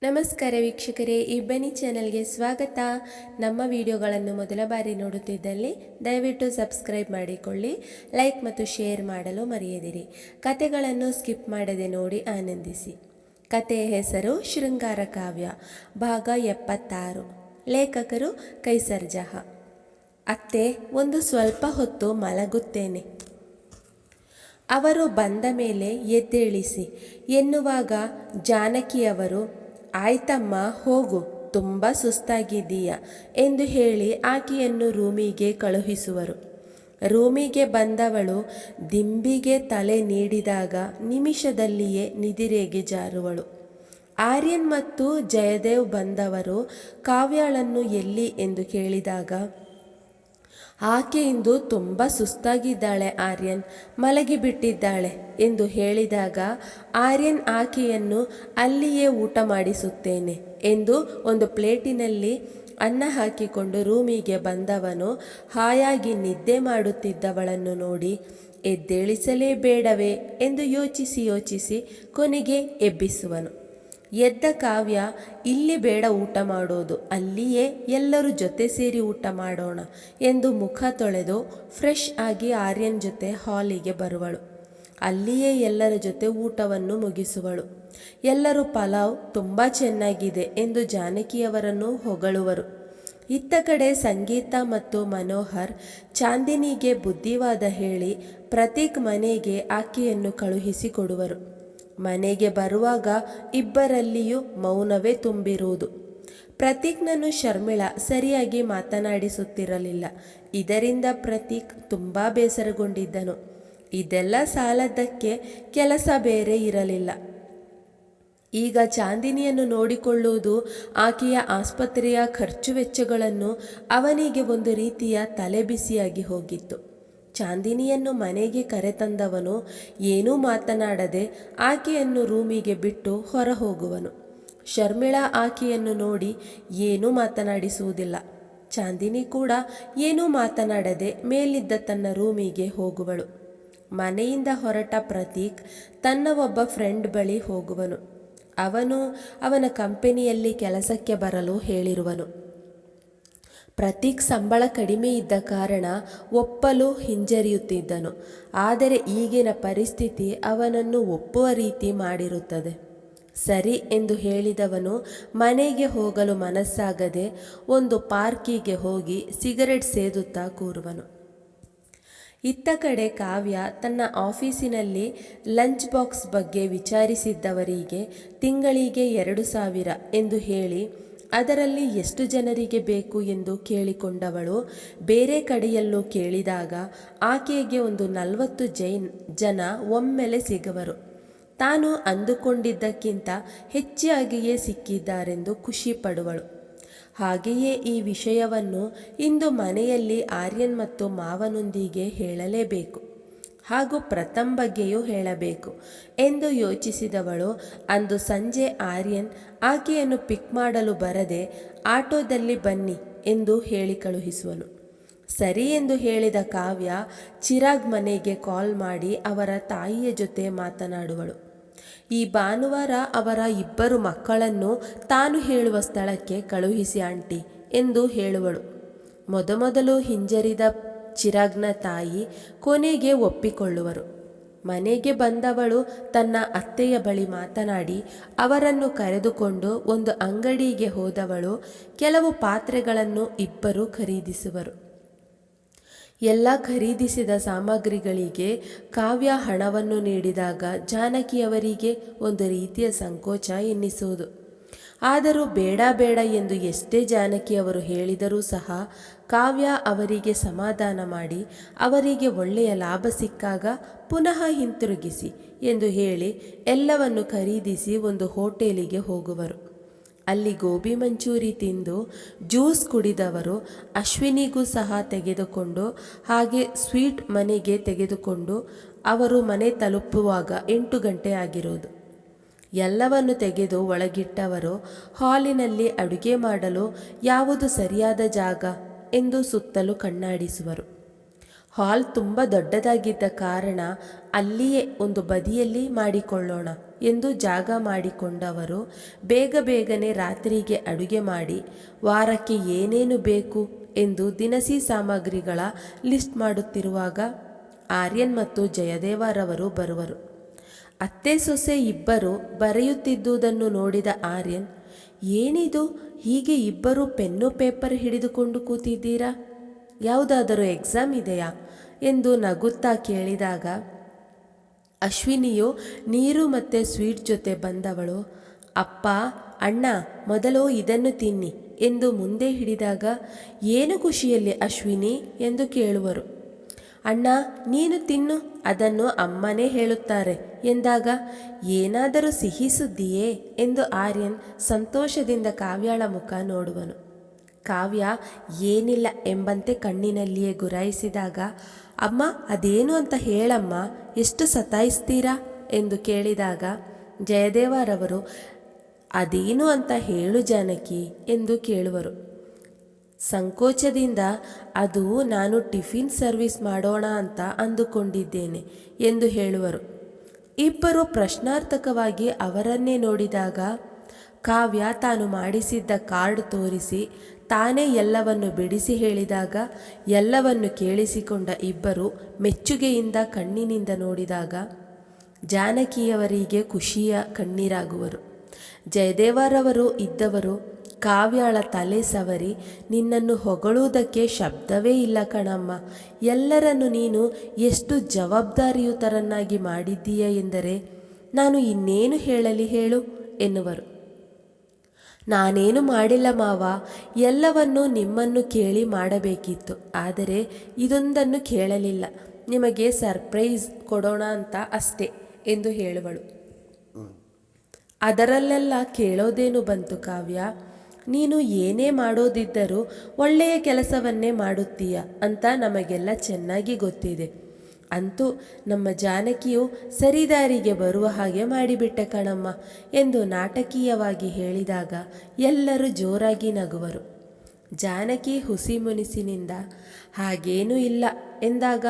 ನಮಸ್ಕಾರ ವೀಕ್ಷಕರೇ, ಇಬ್ಬನಿ ಚಾನೆಲ್ಗೆ ಸ್ವಾಗತ. ನಮ್ಮ ವಿಡಿಯೋಗಳನ್ನು ಮೊದಲ ಬಾರಿ ನೋಡುತ್ತಿದ್ದಲ್ಲಿ ದಯವಿಟ್ಟು ಸಬ್ಸ್ಕ್ರೈಬ್ ಮಾಡಿಕೊಳ್ಳಿ, ಲೈಕ್ ಮತ್ತು ಶೇರ್ ಮಾಡಲು ಮರೆಯದಿರಿ. ಕತೆಗಳನ್ನು ಸ್ಕಿಪ್ ಮಾಡದೆ ನೋಡಿ ಆನಂದಿಸಿ. ಕತೆಯ ಹೆಸರು ಶೃಂಗಾರ ಕಾವ್ಯ, ಭಾಗ 76. ಲೇಖಕರು ಕೈಸರ್ ಜಹಾ. ಅತ್ತೆ, ಒಂದು ಸ್ವಲ್ಪ ಹೊತ್ತು ಮಲಗುತ್ತೇನೆ. ಅವರು ಬಂದ ಮೇಲೆ ಎದ್ದೇಳಿಸಿ ಎನ್ನುವಾಗ ಜಾನಕಿಯವರು, ಆಯ್ತಮ್ಮ ಹೋಗು, ತುಂಬ ಸುಸ್ತಾಗಿದ್ದೀಯ ಎಂದು ಹೇಳಿ ಆಕೆಯನ್ನು ರೂಮಿಗೆ ಕಳುಹಿಸುವರು. ರೂಮಿಗೆ ಬಂದವಳು ದಿಂಬಿಗೆ ತಲೆ ನೀಡಿದಾಗ ನಿಮಿಷದಲ್ಲಿಯೇ ನಿದಿರೆಗೆ ಜಾರುವಳು. ಆರ್ಯನ್ ಮತ್ತು ಜಯದೇವ್ ಬಂದವರು ಕಾವ್ಯಾಳನ್ನು ಎಲ್ಲಿ ಎಂದು ಕೇಳಿದಾಗ, ಆಕೆ ಇಂದು ತುಂಬ ಸುಸ್ತಾಗಿದ್ದಾಳೆ ಆರ್ಯನ್, ಮಲಗಿಬಿಟ್ಟಿದ್ದಾಳೆ ಎಂದು ಹೇಳಿದಾಗ, ಆರ್ಯನ್ ಆಕೆಯನ್ನು ಅಲ್ಲಿಯೇ ಊಟ ಮಾಡಿಸುತ್ತೇನೆ ಎಂದು ಒಂದು ಪ್ಲೇಟಿನಲ್ಲಿ ಅನ್ನ ಹಾಕಿಕೊಂಡು ರೂಮಿಗೆ ಬಂದವನು ಹಾಯಾಗಿ ನಿದ್ದೆ ಮಾಡುತ್ತಿದ್ದವಳನ್ನು ನೋಡಿ, ಎದ್ದೇಳಿಸಲೇಬೇಡವೇ ಎಂದು ಯೋಚಿಸಿ ಕೊನೆಗೆ ಎಬ್ಬಿಸುವನು. ಎದ್ದ ಕಾವ್ಯ, ಇಲ್ಲಿ ಬೇಡ ಊಟ ಮಾಡೋದು, ಅಲ್ಲಿಯೇ ಎಲ್ಲರೂ ಜೊತೆ ಸೇರಿ ಊಟ ಮಾಡೋಣ ಎಂದು ಮುಖ ತೊಳೆದು ಫ್ರೆಶ್ ಆಗಿ ಆರ್ಯನ್ ಜೊತೆ ಹಾಲಿಗೆ ಬರುವಳು. ಅಲ್ಲಿಯೇ ಎಲ್ಲರ ಜೊತೆ ಊಟವನ್ನು ಮುಗಿಸುವಳು. ಎಲ್ಲರೂ ಪಲಾವ್ ತುಂಬ ಚೆನ್ನಾಗಿದೆ ಎಂದು ಜಾನಕಿಯವರನ್ನು ಹೊಗಳುವರು. ಇತ್ತ ಕಡೆ ಸಂಗೀತ ಮತ್ತು ಮನೋಹರ್ ಚಾಂದಿನಿಗೆ ಬುದ್ಧಿವಾದ ಹೇಳಿ ಪ್ರತೀಕ್ ಮನೆಗೆ ಆಕೆಯನ್ನು ಕಳುಹಿಸಿ ಕೊಡುವರು. ಮನೆಗೆ ಬರುವಾಗ ಇಬ್ಬರಲ್ಲಿಯೂ ಮೌನವೇ ತುಂಬಿರುವುದು. ಪ್ರತೀಕ್ನನ್ನು ಶರ್ಮಿಳಾ ಸರಿಯಾಗಿ ಮಾತನಾಡಿಸುತ್ತಿರಲಿಲ್ಲ. ಇದರಿಂದ ಪ್ರತೀಕ್ ತುಂಬ ಬೇಸರಗೊಂಡಿದ್ದನು. ಇದೆಲ್ಲ ಸಾಲದ್ದಕ್ಕೆ ಕೆಲಸ ಬೇರೆ ಇರಲಿಲ್ಲ. ಈಗ ಚಾಂದಿನಿಯನ್ನು ನೋಡಿಕೊಳ್ಳುವುದು, ಆಕೆಯ ಆಸ್ಪತ್ರೆಯ ಖರ್ಚು ವೆಚ್ಚಗಳನ್ನು ಅವನಿಗೆ ಒಂದು ರೀತಿಯ ತಲೆಬಿಸಿಯಾಗಿ ಹೋಗಿತ್ತು. ಚಾಂದಿನಿಯನ್ನು ಮನೆಗೆ ಕರೆತಂದವನು ಏನೂ ಮಾತನಾಡದೆ ಆಕೆಯನ್ನು ರೂಮಿಗೆ ಬಿಟ್ಟು ಹೊರ ಹೋಗುವನು. ಶರ್ಮಿಳಾ ಆಕೆಯನ್ನು ನೋಡಿ ಏನೂ ಮಾತನಾಡಿಸುವುದಿಲ್ಲ. ಚಾಂದಿನಿ ಕೂಡ ಏನೂ ಮಾತನಾಡದೆ ಮೇಲಿದ್ದ ತನ್ನ ರೂಮಿಗೆ ಹೋಗುವಳು. ಮನೆಯಿಂದ ಹೊರಟ ಪ್ರತೀಕ್ ತನ್ನ ಒಬ್ಬ ಫ್ರೆಂಡ್ ಬಳಿ ಹೋಗುವನು. ಅವನು ಅವನ ಕಂಪನಿಯಲ್ಲಿ ಕೆಲಸಕ್ಕೆ ಬರಲು ಹೇಳಿರುವನು. ಪ್ರತೀಕ್ ಸಂಬಳ ಕಡಿಮೆ ಇದ್ದ ಕಾರಣ ಒಪ್ಪಲು ಹಿಂಜರಿಯುತ್ತಿದ್ದನು. ಆದರೆ ಈಗಿನ ಪರಿಸ್ಥಿತಿ ಅವನನ್ನು ಒಪ್ಪುವ ರೀತಿ ಮಾಡಿರುತ್ತದೆ. ಸರಿ ಎಂದು ಹೇಳಿದವನು ಮನೆಗೆ ಹೋಗಲು ಮನಸ್ಸಾಗದೆ ಒಂದು ಪಾರ್ಕಿಗೆ ಹೋಗಿ ಸಿಗರೆಟ್ ಸೇದುತ್ತಾ ಕೂರುವನು. ಇತ್ತ ಕಡೆ ಕಾವ್ಯ ತನ್ನ ಆಫೀಸಿನಲ್ಲಿ ಲಂಚ್ ಬಾಕ್ಸ್ ಬಗ್ಗೆ ವಿಚಾರಿಸಿದ್ದವರಿಗೆ ತಿಂಗಳಿಗೆ 2,000 ಎಂದು ಹೇಳಿ ಅದರಲ್ಲಿ ಎಷ್ಟು ಜನರಿಗೆ ಬೇಕು ಎಂದು ಕೇಳಿಕೊಂಡವಳು ಬೇರೆ ಕಡೆಯಲ್ಲೂ ಕೇಳಿದಾಗ ಆಕೆಗೆ ಒಂದು 40 ಜನ ಒಮ್ಮೆಲೆ ಸಿಗುವರು. ತಾನು ಅಂದುಕೊಂಡಿದ್ದಕ್ಕಿಂತ ಹೆಚ್ಚಾಗಿಯೇ ಸಿಕ್ಕಿದ್ದಾರೆಂದು ಖುಷಿ ಪಡುವಳು. ಹಾಗೆಯೇ ಈ ವಿಷಯವನ್ನು ಇಂದು ಮನೆಯಲ್ಲಿ ಆರ್ಯನ್ ಮತ್ತು ಮಾವನೊಂದಿಗೆ ಹೇಳಲೇಬೇಕು, ಹಾಗೂ ಪ್ರಥಮ್ ಬಗ್ಗೆಯೂ ಹೇಳಬೇಕು ಎಂದು ಯೋಚಿಸಿದವಳು ಅಂದು ಸಂಜೆ ಆರ್ಯನ್ ಆಕೆಯನ್ನು ಪಿಕ್ ಮಾಡಲು ಬರದೆ ಆಟೋದಲ್ಲಿ ಬನ್ನಿ ಎಂದು ಹೇಳಿ ಕಳುಹಿಸುವನು. ಸರಿ ಎಂದು ಹೇಳಿದ ಕಾವ್ಯ ಚಿರಾಗ್ ಮನೆಗೆ ಕಾಲ್ ಮಾಡಿ ಅವರ ತಾಯಿಯ ಜೊತೆ ಮಾತನಾಡುವಳು. ಈ ಭಾನುವಾರ ಅವರ 2 ಮಕ್ಕಳನ್ನು ತಾನು ಹೇಳುವ ಸ್ಥಳಕ್ಕೆ ಕಳುಹಿಸಿ ಆಂಟಿ ಎಂದು ಹೇಳುವಳು. ಮೊದಮೊದಲು ಹಿಂಜರಿದ ಚಿರಾಗ್ನ ತಾಯಿ ಕೊನೆಗೆ ಒಪ್ಪಿಕೊಳ್ಳುವರು. ಮನೆಗೆ ಬಂದವಳು ತನ್ನ ಅತ್ತೆಯ ಬಳಿ ಮಾತನಾಡಿ ಅವರನ್ನು ಕರೆದುಕೊಂಡು ಒಂದು ಅಂಗಡಿಗೆ ಹೋದವಳು ಕೆಲವು ಪಾತ್ರೆಗಳನ್ನು ಇಬ್ಬರು ಖರೀದಿಸುವರು. ಎಲ್ಲ ಖರೀದಿಸಿದ ಸಾಮಗ್ರಿಗಳಿಗೆ ಕಾವ್ಯ ಹಣವನ್ನು ನೀಡಿದಾಗ ಜಾನಕಿಯವರಿಗೆ ಒಂದು ರೀತಿಯ ಸಂಕೋಚ ಎನ್ನಿಸುವುದು. ಆದರೂ ಬೇಡ ಎಂದು ಎಷ್ಟೇ ಜಾನಕಿಯವರು ಹೇಳಿದರೂ ಸಹ ಕಾವ್ಯ ಅವರಿಗೆ ಸಮಾಧಾನ ಮಾಡಿ ಅವರಿಗೆ ಒಳ್ಳೆಯ ಲಾಭ ಸಿಕ್ಕಾಗ ಪುನಃ ಹಿಂತಿರುಗಿಸಿ ಎಂದು ಹೇಳಿ ಎಲ್ಲವನ್ನು ಖರೀದಿಸಿ ಒಂದು ಹೋಟೆಲಿಗೆ ಹೋಗುವರು. ಅಲ್ಲಿ ಗೋಬಿ ಮಂಚೂರಿ ತಿಂದು ಜ್ಯೂಸ್ ಕುಡಿದವರು ಅಶ್ವಿನಿಗೂ ಸಹ ತೆಗೆದುಕೊಂಡು ಹಾಗೆ ಸ್ವೀಟ್ ಮನೆಗೆ ತೆಗೆದುಕೊಂಡು ಅವರು ಮನೆ ತಲುಪುವಾಗ 8 ಗಂಟೆ ಆಗಿರೋದು. ಎಲ್ಲವನ್ನು ತೆಗೆದು ಒಳಗಿಟ್ಟವರು ಹಾಲಿನಲ್ಲಿ ಅಡುಗೆ ಮಾಡಲು ಯಾವುದು ಸರಿಯಾದ ಜಾಗ ಎಂದು ಸುತ್ತಲೂ ಕಣ್ಣಾಡಿಸುವರು. ಹಾಲ್ ತುಂಬ ದೊಡ್ಡದಾಗಿದ್ದ ಕಾರಣ ಅಲ್ಲಿಯೇ ಒಂದು ಬದಿಯಲ್ಲಿ ಮಾಡಿಕೊಳ್ಳೋಣ ಎಂದು ಜಾಗ ಮಾಡಿಕೊಂಡವರು ಬೇಗ ಬೇಗನೆ ರಾತ್ರಿಗೆ ಅಡುಗೆ ಮಾಡಿ ವಾರಕ್ಕೆ ಏನೇನು ಬೇಕು ಎಂದು ದಿನಸಿ ಸಾಮಗ್ರಿಗಳ ಲಿಸ್ಟ್ ಮಾಡುತ್ತಿರುವಾಗ ಆರ್ಯನ್ ಮತ್ತು ಜಯದೇವರವರು ಬರುವರು. ಅತ್ತೆ ಸೊಸೆ ಇಬ್ಬರು ಬರೆಯುತ್ತಿದ್ದುದನ್ನು ನೋಡಿದ ಆರ್ಯನ್, ಏನಿದು, ಹೀಗೆ ಇಬ್ಬರು ಪೆನ್ನು ಪೇಪರ್ ಹಿಡಿದುಕೊಂಡು ಕೂತಿದ್ದೀರಾ? ಯಾವುದಾದರೂ ಎಕ್ಸಾಮ್ ಇದೆಯಾ ಎಂದು ನಗುತ್ತಾ ಕೇಳಿದಾಗ ಅಶ್ವಿನಿಯು ನೀರು ಮತ್ತು ಸ್ವೀಟ್ ಜೊತೆ ಬಂದವಳು, ಅಪ್ಪ ಅಣ್ಣ ಮೊದಲು ಇದನ್ನು ತಿನ್ನಿ ಎಂದು ಮುಂದೆ ಹಿಡಿದಾಗ, ಏನು ಖುಷಿಯಲ್ಲಿ ಅಶ್ವಿನಿ ಎಂದು ಕೇಳುವರು. ಅಣ್ಣ ನೀನು ತಿನ್ನು, ಅದನ್ನು ಅಮ್ಮನೇ ಹೇಳುತ್ತಾರೆ ಎಂದಾಗ, ಏನಾದರೂ ಸಿಹಿ ಸುದ್ದಿಯೇ ಎಂದು ಆರ್ಯನ್ ಸಂತೋಷದಿಂದ ಕಾವ್ಯಾಳ ಮುಖ ನೋಡುವನು. ಕಾವ್ಯ ಏನಿಲ್ಲ ಎಂಬಂತೆ ಕಣ್ಣಿನಲ್ಲಿಯೇ ಗುರಾಯಿಸಿದಾಗ, ಅಮ್ಮ ಅದೇನು ಅಂತ ಹೇಳಮ್ಮ, ಎಷ್ಟು ಸತಾಯಿಸ್ತೀರಾ ಎಂದು ಕೇಳಿದಾಗ ಜಯದೇವರವರು, ಅದೇನು ಅಂತ ಹೇಳು ಜಾನಕಿ ಎಂದು ಕೇಳುವರು. ಸಂಕೋಚದಿಂದ, ಅದು ನಾನು ಟಿಫಿನ್ ಸರ್ವಿಸ್ ಮಾಡೋಣ ಅಂತ ಅಂದುಕೊಂಡಿದ್ದೇನೆ ಎಂದು ಹೇಳುವರು. ಇಬ್ಬರು ಪ್ರಶ್ನಾರ್ಥಕವಾಗಿ ಅವರನ್ನೇ ನೋಡಿದಾಗ ಕಾವ್ಯ ತಾನು ಮಾಡಿಸಿದ್ದ ಕಾರ್ಡ್ ತೋರಿಸಿ ತಾನೇ ಎಲ್ಲವನ್ನು ಬಿಡಿಸಿ ಹೇಳಿದಾಗ ಎಲ್ಲವನ್ನು ಕೇಳಿಸಿಕೊಂಡ ಇಬ್ಬರು ಮೆಚ್ಚುಗೆಯಿಂದ ಕಣ್ಣಿನಿಂದ ನೋಡಿದಾಗ ಜಾನಕಿಯವರಿಗೆ ಖುಷಿಯ ಕಣ್ಣೀರಾಗುವರು. ಜಯದೇವರವರು ಇದ್ದವರು ಕಾವ್ಯಾಳ ತಲೆ ಸವರಿ, ನಿನ್ನನ್ನು ಹೊಗಳುವುದಕ್ಕೆ ಶಬ್ದವೇ ಇಲ್ಲ ಕಣಮ್ಮ, ಎಲ್ಲರನ್ನು ನೀನು ಎಷ್ಟು ಜವಾಬ್ದಾರಿಯುತರನ್ನಾಗಿ ಮಾಡಿದ್ದೀಯ ಎಂದರೆ ನಾನು ಇನ್ನೇನು ಹೇಳಲಿ ಹೇಳು ಎನ್ನುವರು. ನಾನೇನು ಮಾಡಿಲ್ಲ ಮಾವ, ಎಲ್ಲವನ್ನೂ ನಿಮ್ಮನ್ನು ಕೇಳಿ ಮಾಡಬೇಕಿತ್ತು, ಆದರೆ ಇದೊಂದನ್ನು ಕೇಳಲಿಲ್ಲ, ನಿಮಗೆ ಸರ್ಪ್ರೈಸ್ ಕೊಡೋಣ ಅಂತ ಅಷ್ಟೇ ಎಂದು ಹೇಳುವಳು. ಅದರಲ್ಲೆಲ್ಲ ಕೇಳೋದೇನು ಬಂತು ಕಾವ್ಯ, ನೀನು ಏನೇ ಮಾಡೋದಿದ್ದರೂ ಒಳ್ಳೆಯ ಕೆಲಸವನ್ನೇ ಮಾಡುತ್ತೀಯ ಅಂತ ನಮಗೆಲ್ಲ ಚೆನ್ನಾಗಿ ಗೊತ್ತಿದೆ. ಅಂತೂ ನಮ್ಮ ಜಾನಕಿಯು ಸರಿದಾರಿಗೆ ಬರುವ ಹಾಗೆ ಮಾಡಿಬಿಟ್ಟೆ ಕಣಮ್ಮ ಎಂದು ನಾಟಕೀಯವಾಗಿ ಹೇಳಿದಾಗ ಎಲ್ಲರೂ ಜೋರಾಗಿ ನಗುವರು. ಜಾನಕಿ ಹುಸಿ ಮುನಿಸಿನಿಂದ ಹಾಗೇನೂ ಇಲ್ಲ ಎಂದಾಗ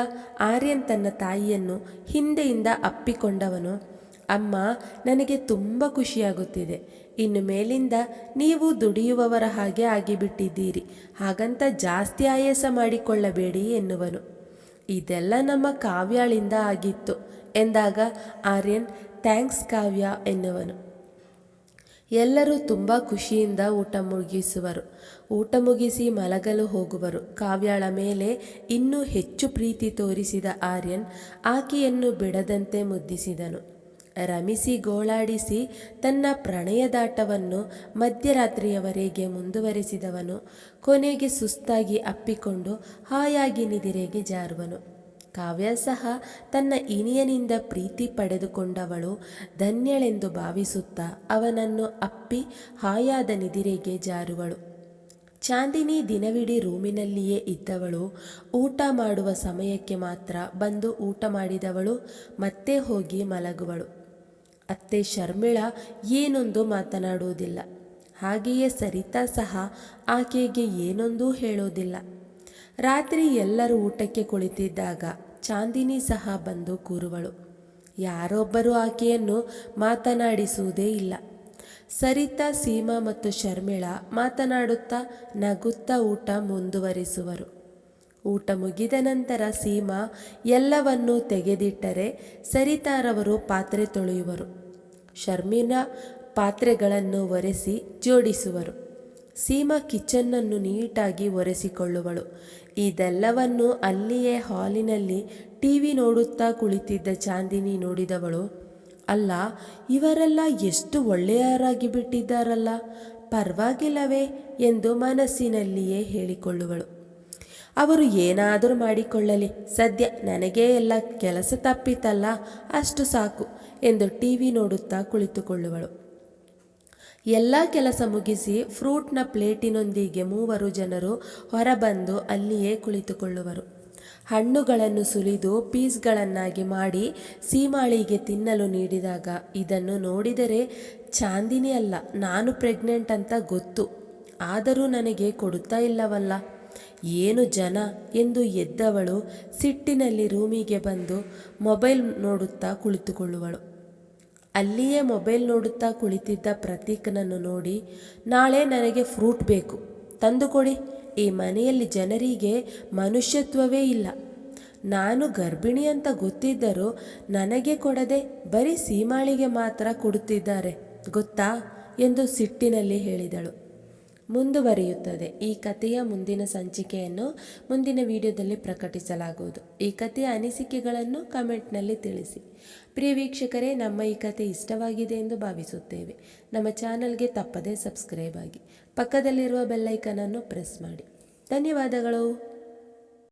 ಆರ್ಯನ್ ತನ್ನ ತಾಯಿಯನ್ನು ಹಿಂದೆಯಿಂದ ಅಪ್ಪಿಕೊಂಡವನು, ಅಮ್ಮ ನನಗೆ ತುಂಬ ಖುಷಿಯಾಗುತ್ತಿದೆ, ಇನ್ನು ಮೇಲಿಂದ ನೀವು ದುಡಿಯುವವರ ಹಾಗೆ ಆಗಿಬಿಟ್ಟಿದ್ದೀರಿ, ಹಾಗಂತ ಜಾಸ್ತಿ ಆಯಾಸ ಮಾಡಿಕೊಳ್ಳಬೇಡಿ ಎನ್ನುವನು. ಇದೆಲ್ಲ ನಮ್ಮ ಕಾವ್ಯಾಳಿಂದ ಆಗಿತ್ತು ಎಂದಾಗ ಆರ್ಯನ್ ಥ್ಯಾಂಕ್ಸ್ ಕಾವ್ಯ ಎನ್ನುವನು. ಎಲ್ಲರೂ ತುಂಬ ಖುಷಿಯಿಂದ ಊಟ ಮುಗಿಸುವರು. ಊಟ ಮುಗಿಸಿ ಮಲಗಲು ಹೋಗುವರು. ಕಾವ್ಯಾಳ ಮೇಲೆ ಇನ್ನೂ ಹೆಚ್ಚು ಪ್ರೀತಿ ತೋರಿಸಿದ ಆರ್ಯನ್ ಆಕೆಯನ್ನು ಬಿಡದಂತೆ ಮುದ್ದಿಸಿದನು. ರಮಿಸಿ ಗೋಳಾಡಿಸಿ ತನ್ನ ಪ್ರಣಯದಾಟವನ್ನು ಮಧ್ಯರಾತ್ರಿಯವರೆಗೆ ಮುಂದುವರೆಸಿದವನು ಕೊನೆಗೆ ಸುಸ್ತಾಗಿ ಅಪ್ಪಿಕೊಂಡು ಹಾಯಾಗಿ ನಿದಿರೆಗೆ ಜಾರುವನು. ಕಾವ್ಯ ಸಹ ತನ್ನ ಇನಿಯನಿಂದ ಪ್ರೀತಿ ಪಡೆದುಕೊಂಡವಳು ಧನ್ಯಳೆಂದು ಭಾವಿಸುತ್ತಾ ಅವನನ್ನು ಅಪ್ಪಿ ಹಾಯಾದ ನಿದಿರೆಗೆ ಜಾರುವಳು. ಚಾಂದಿನಿ ದಿನವಿಡೀ ರೂಮಿನಲ್ಲಿಯೇ ಇದ್ದವಳು. ಊಟ ಮಾಡುವ ಸಮಯಕ್ಕೆ ಮಾತ್ರ ಬಂದು ಊಟ ಮಾಡಿದವಳು ಮತ್ತೆ ಹೋಗಿ ಮಲಗುವಳು. ಅತ್ತೆ ಶರ್ಮಿಳಾ ಏನೊಂದು ಮಾತನಾಡುವುದಿಲ್ಲ. ಹಾಗೆಯೇ ಸರಿತಾ ಸಹ ಆಕೆಗೆ ಏನೊಂದೂ ಹೇಳೋದಿಲ್ಲ. ರಾತ್ರಿ ಎಲ್ಲರೂ ಊಟಕ್ಕೆ ಕುಳಿತಿದ್ದಾಗ ಚಾಂದಿನಿ ಸಹ ಬಂದು ಕೂರುವಳು. ಯಾರೊಬ್ಬರೂ ಆಕೆಯನ್ನು ಮಾತನಾಡಿಸುವುದೇ ಇಲ್ಲ. ಸರಿತಾ, ಸೀಮಾ ಮತ್ತು ಶರ್ಮಿಳಾ ಮಾತನಾಡುತ್ತಾ ನಗುತ್ತಾ ಊಟ ಮುಂದುವರಿಸುವರು. ಊಟ ಮುಗಿದ ನಂತರ ಸೀಮಾ ಎಲ್ಲವನ್ನೂ ತೆಗೆದಿಟ್ಟರೆ ಸರಿತಾರವರು ಪಾತ್ರೆ ತೊಳೆಯುವರು. ಶರ್ಮಿಳಾ ಪಾತ್ರೆಗಳನ್ನು ಒರೆಸಿ ಜೋಡಿಸುವರು. ಸೀಮಾ ಕಿಚನ್ನನ್ನು ನೀಟಾಗಿ ಒರೆಸಿಕೊಳ್ಳುವಳು. ಇದೆಲ್ಲವನ್ನು ಅಲ್ಲಿಯೇ ಹಾಲಿನಲ್ಲಿ ಟಿವಿ ನೋಡುತ್ತಾ ಕುಳಿತಿದ್ದ ಚಾಂದಿನಿ ನೋಡಿದವಳು, ಅಲ್ಲ ಇವರೆಲ್ಲ ಎಷ್ಟು ಒಳ್ಳೆಯರಾಗಿ ಬಿಟ್ಟಿದ್ದಾರಲ್ಲ, ಪರವಾಗಿಲ್ಲವೇ ಎಂದು ಮನಸ್ಸಿನಲ್ಲಿಯೇ ಹೇಳಿಕೊಳ್ಳುವಳು. ಅವರು ಏನಾದರೂ ಮಾಡಿಕೊಳ್ಳಲಿ, ಸದ್ಯ ನನಗೇ ಎಲ್ಲ ಕೆಲಸ ತಪ್ಪಿತಲ್ಲ, ಅಷ್ಟು ಸಾಕು ಎಂದು ಟಿವಿ ನೋಡುತ್ತಾ ಕುಳಿತುಕೊಳ್ಳುವಳು. ಎಲ್ಲ ಕೆಲಸ ಮುಗಿಸಿ ಫ್ರೂಟ್ನ ಪ್ಲೇಟಿನೊಂದಿಗೆ ಮೂವರು ಜನರು ಹೊರಬಂದು ಅಲ್ಲಿಯೇ ಕುಳಿತುಕೊಳ್ಳುವರು. ಹಣ್ಣುಗಳನ್ನು ಸುಲಿದು ಪೀಸ್ಗಳನ್ನಾಗಿ ಮಾಡಿ ಸೀಮಾಳಿಗೆ ತಿನ್ನಲು ನೀಡಿದಾಗ, ಇದನ್ನು ನೋಡಿದರೆ ಚಾಂದಿನಿ ಅಲ್ಲ ನಾನು ಪ್ರೆಗ್ನೆಂಟ್ ಅಂತ ಗೊತ್ತು, ಆದರೂ ನನಗೆ ಕೊಡುತ್ತಾ ಇಲ್ಲವಲ್ಲ ಏನು ಜನ ಎಂದು ಎದ್ದವಳು ಸಿಟ್ಟಿನಲ್ಲಿ ರೂಮಿಗೆ ಬಂದು ಮೊಬೈಲ್ ನೋಡುತ್ತಾ ಕುಳಿತುಕೊಳ್ಳುವಳು. ಅಲ್ಲಿಯೇ ಮೊಬೈಲ್ ನೋಡುತ್ತಾ ಕುಳಿತಿದ್ದ ಪ್ರತೀಕ್ನನ್ನು ನೋಡಿ, ನಾಳೆ ನನಗೆ ಫ್ರೂಟ್ ಬೇಕು, ತಂದುಕೊಡಿ. ಈ ಮನೆಯಲ್ಲಿ ಜನರಿಗೆ ಮನುಷ್ಯತ್ವವೇ ಇಲ್ಲ. ನಾನು ಗರ್ಭಿಣಿ ಅಂತ ಗೊತ್ತಿದ್ದರೂ ನನಗೆ ಕೊಡದೆ ಬರೀ ಸೀಮಾಳಿಗೆ ಮಾತ್ರ ಕೊಡುತ್ತಿದ್ದಾರೆ ಗೊತ್ತಾ ಎಂದು ಸಿಟ್ಟಿನಲ್ಲಿ ಹೇಳಿದಳು. ಮುಂದುವರಿಯುತ್ತದೆ. ಈ ಕಥೆಯ ಮುಂದಿನ ಸಂಚಿಕೆಯನ್ನು ಮುಂದಿನ ವಿಡಿಯೋದಲ್ಲಿ ಪ್ರಕಟಿಸಲಾಗುವುದು. ಈ ಕಥೆಯ ಅನಿಸಿಕೆಗಳನ್ನು ಕಮೆಂಟ್ನಲ್ಲಿ ತಿಳಿಸಿ. ಪ್ರಿಯ ವೀಕ್ಷಕರೇ, ನಮ್ಮ ಈ ಕಥೆ ಇಷ್ಟವಾಗಿದೆ ಎಂದು ಭಾವಿಸುತ್ತೇವೆ. ನಮ್ಮ ಚಾನಲ್ಗೆ ತಪ್ಪದೇ ಸಬ್ಸ್ಕ್ರೈಬ್ ಆಗಿ, ಪಕ್ಕದಲ್ಲಿರುವ ಬೆಲ್ಲೈಕನನ್ನು ಪ್ರೆಸ್ ಮಾಡಿ. ಧನ್ಯವಾದಗಳು.